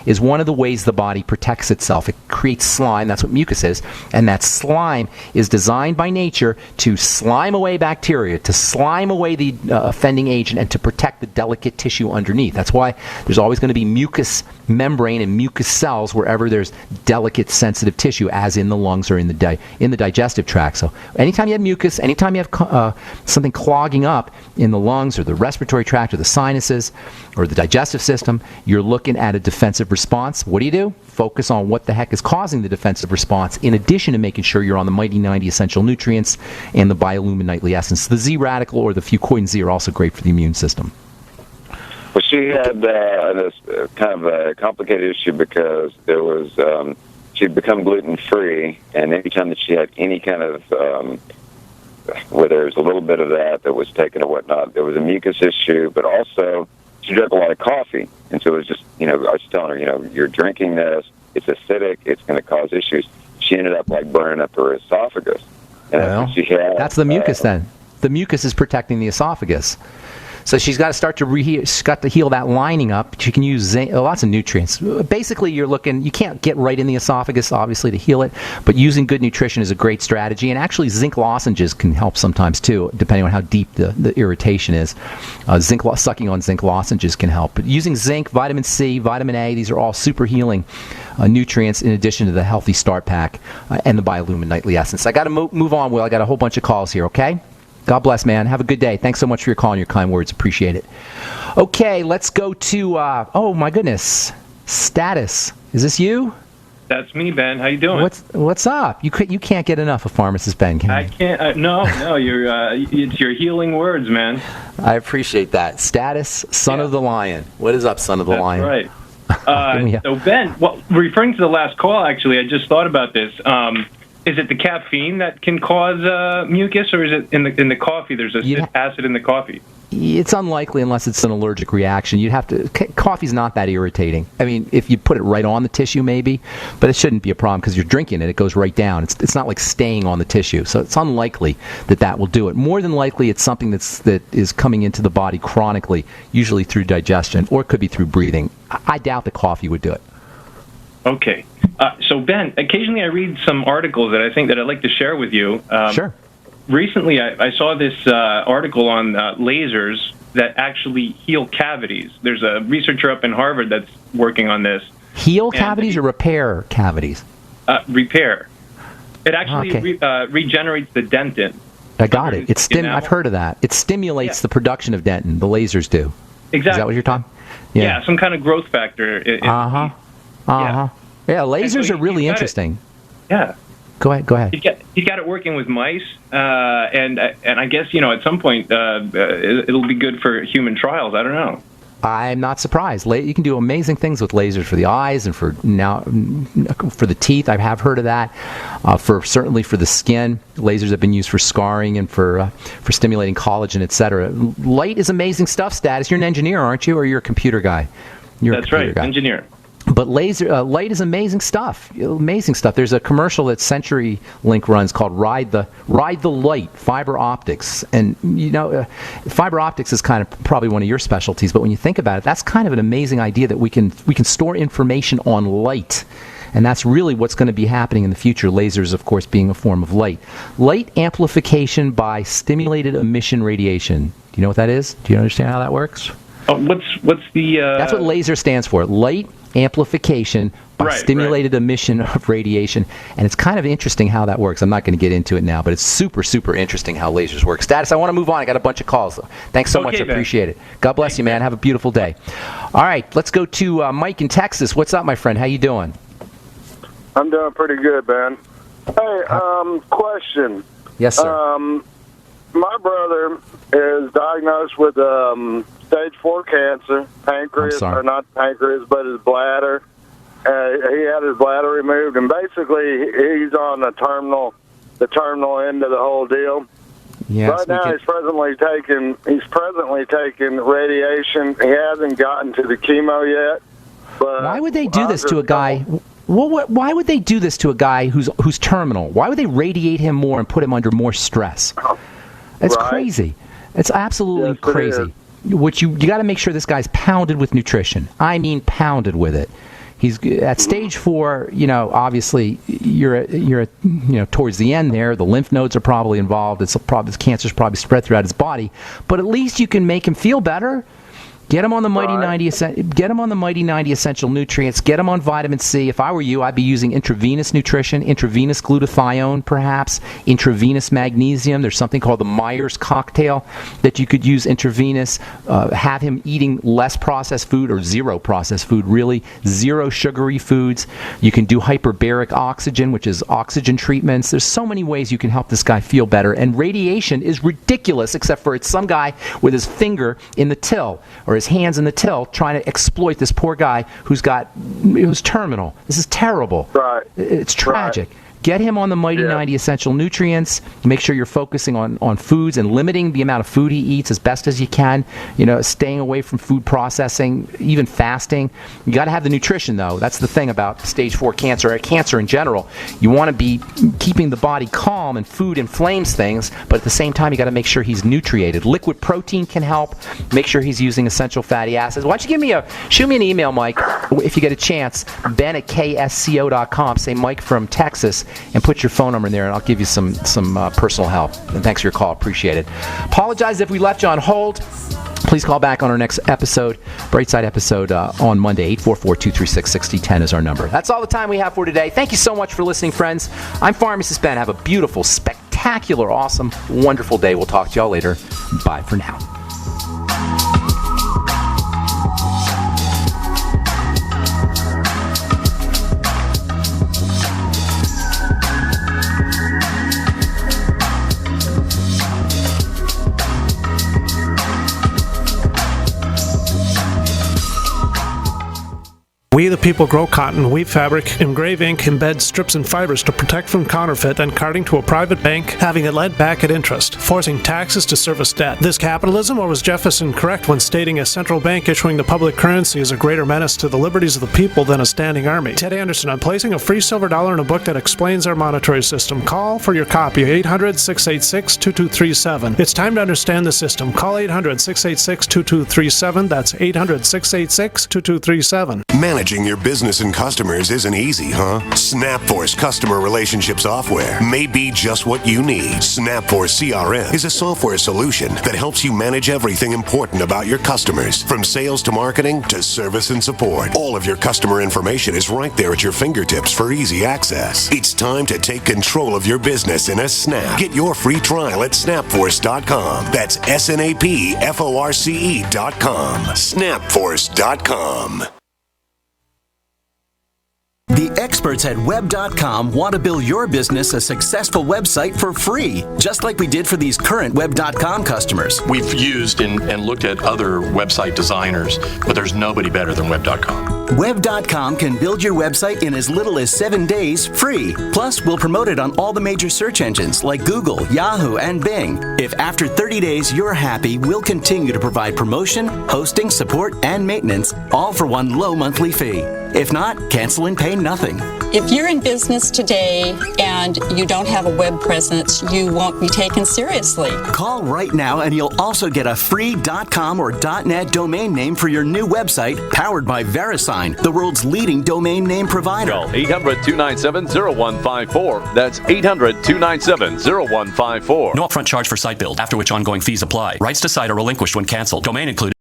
is one of the ways the body protects itself. It creates slime. That's what mucus is. And that slime is designed by nature to slime away bacteria, to slime away the offending agent, and to protect the delicate tissue underneath. That's why there's always going to be mucus membrane and mucus cells wherever there's delicate, sensitive tissue, as in the lungs or in the digestive tract. So anytime you have mucus, anytime you have something clogging up in the lungs or the respiratory tract or the sinuses or the digestive system, you're looking at a defensive response. What do? Focus on what the heck is causing the defensive response, in addition to making sure you're on the Mighty 90 essential nutrients and the Biolumin Nightly Essence. The Z Radical or the Fuchs Z are also great for the immune system. Well, she had this kind of a complicated issue because there was she'd become gluten-free, and anytime that she had any kind of where there was a little bit of that was taken or whatnot, there was a mucus issue, but also she drank a lot of coffee. And so it was just, I was telling her, you're drinking this, it's acidic, it's going to cause issues. She ended up burning up her esophagus. And well, that's the mucus then. The mucus is protecting the esophagus. So she's got to start to heal that lining up. She can use zinc, lots of nutrients. Basically, you can't get right in the esophagus, obviously, to heal it, but using good nutrition is a great strategy. And actually, zinc lozenges can help sometimes, too, depending on how deep the irritation is. Sucking on zinc lozenges can help. But using zinc, vitamin C, vitamin A, these are all super healing nutrients in addition to the Healthy Start Pack and the Biolumin Nightly Essence. I got to move on, Will. I got a whole bunch of calls here, okay? God bless, man. Have a good day. Thanks so much for your call and your kind words. Appreciate it. Okay, let's go to, oh my goodness, Status. Is this you? That's me, Ben. How you doing? What's up? You can't get enough of Pharmacist Ben, can you? I can't. No. It's your healing words, man. I appreciate that. Status, son of the lion. What is up, son of the lion? That's right. So Ben, referring to the last call, actually, I just thought about this. Is it the caffeine that can cause mucus, or is it in the coffee? There's acid in the coffee. It's unlikely unless it's an allergic reaction. Coffee's not that irritating. I mean, if you put it right on the tissue, maybe, but it shouldn't be a problem because you're drinking it. It goes right down. It's not like staying on the tissue, so it's unlikely that will do it. More than likely, it's something that is coming into the body chronically, usually through digestion, or it could be through breathing. I doubt that coffee would do it. Okay. So, Ben, occasionally I read some articles that I think that I'd like to share with you. Sure. Recently, I saw this article on lasers that actually heal cavities. There's a researcher up in Harvard that's working on this. Heal cavities or repair cavities? Repair. It actually regenerates the dentin. I got it. I've heard of that. It stimulates the production of dentin. The lasers do. Exactly. Is that what you're talking? Yeah, some kind of growth factor. Yeah, lasers are really interesting. Yeah. Go ahead. He's got it working with mice, and I guess at some point it'll be good for human trials. I don't know. I'm not surprised. You can do amazing things with lasers for the eyes and for the teeth. I have heard of that. Certainly for the skin, lasers have been used for scarring and for stimulating collagen, etc. Light is amazing stuff. Status. You're an engineer, aren't you, or you're a computer guy? That's right, engineer. But light is amazing stuff. Amazing stuff. There's a commercial that CenturyLink runs called "Ride the Light," fiber optics, and fiber optics is kind of probably one of your specialties. But when you think about it, that's kind of an amazing idea that we can store information on light. And that's really what's going to be happening in the future. Lasers, of course, being a form of light. Light amplification by stimulated emission radiation. Do you know what that is? Do you understand how that works? Oh, what's the? That's what laser stands for. Light amplification by stimulated emission of radiation. And it's kind of interesting how that works. I'm not going to get into it now, but it's super, super interesting how lasers work. Status, I want to move on. I got a bunch of calls. Thanks so much. I appreciate it. God bless you, man. Have a beautiful day. All right, let's go to Mike in Texas. What's up, my friend? How you doing? I'm doing pretty good, Ben. Hey, question. Yes, sir. My brother is diagnosed with stage 4 cancer, pancreas, or not pancreas, but his bladder. He had his bladder removed, and basically he's on the terminal end of the whole deal. Yes, right now he's presently taking radiation. He hasn't gotten to the chemo yet. But why would they do this to a guy? Why would they do this to a guy who's terminal? Why would they radiate him more and put him under more stress? It's crazy. It's absolutely crazy. You got to make sure this guy's pounded with nutrition. I mean pounded with it. He's at stage 4. Obviously you're towards the end there. The lymph nodes are probably involved. This cancer's probably spread throughout his body. But at least you can make him feel better. Get him on the Mighty 90. Get him on the Mighty 90 essential nutrients. Get him on vitamin C. If I were you, I'd be using intravenous nutrition, intravenous glutathione, perhaps intravenous magnesium. There's something called the Myers cocktail that you could use intravenous. Have him eating less processed food or zero processed food. Really, zero sugary foods. You can do hyperbaric oxygen, which is oxygen treatments. There's so many ways you can help this guy feel better. And radiation is ridiculous, except for it's some guy with his finger in the till or his hands in the till trying to exploit this poor guy who's terminal. This is terrible. Right. It's tragic. Right. Get him on the Mighty 90 essential nutrients. Make sure you're focusing on foods and limiting the amount of food he eats as best as you can. Staying away from food processing, even fasting. You got to have the nutrition, though. That's the thing about stage 4 cancer, or cancer in general. You want to be keeping the body calm, and food inflames things, but at the same time, you got to make sure he's nutriated. Liquid protein can help. Make sure he's using essential fatty acids. Why don't you shoot me an email, Mike, if you get a chance, ben@ksco.com. Say Mike from Texas, and put your phone number in there, and I'll give you some personal help. And thanks for your call. Appreciate it. Apologize if we left you on hold. Please call back on our next episode, Brightside episode, on Monday. 844-236-6010 is our number. That's all the time we have for today. Thank you so much for listening, friends. I'm Pharmacist Ben. Have a beautiful, spectacular, awesome, wonderful day. We'll talk to y'all later. Bye for now. We the people grow cotton, weave fabric, engrave ink, embed strips and fibers to protect from counterfeit and carting to a private bank, having it lent back at interest, forcing taxes to service debt. This capitalism, or was Jefferson correct when stating a central bank issuing the public currency is a greater menace to the liberties of the people than a standing army? Ted Anderson, I'm placing a free silver dollar in a book that explains our monetary system. Call for your copy, 800-686-2237. It's time to understand the system. Call 800-686-2237. That's 800-686-2237. Managing your business and customers isn't easy, huh? SnapForce customer relationship software may be just what you need. SnapForce CRM is a software solution that helps you manage everything important about your customers, from sales to marketing to service and support. All of your customer information is right there at your fingertips for easy access. It's time to take control of your business in a snap. Get your free trial at snapforce.com. That's SNAPFORCE.com. Snapforce.com. The experts at Web.com want to build your business a successful website for free, just like we did for these current Web.com customers. We've used and looked at other website designers, but there's nobody better than Web.com. Web.com can build your website in as little as 7 days free. Plus, we'll promote it on all the major search engines like Google, Yahoo, and Bing. If after 30 days you're happy, we'll continue to provide promotion, hosting, support, and maintenance, all for one low monthly fee. If not, cancel and pay nothing. If you're in business today and you don't have a web presence, you won't be taken seriously. Call right now and you'll also get a free .com or .net domain name for your new website, powered by VeriSign, the world's leading domain name provider. Call 800-297-0154. That's 800-297-0154. No upfront charge for site build, after which ongoing fees apply. Rights to site are relinquished when canceled. Domain included.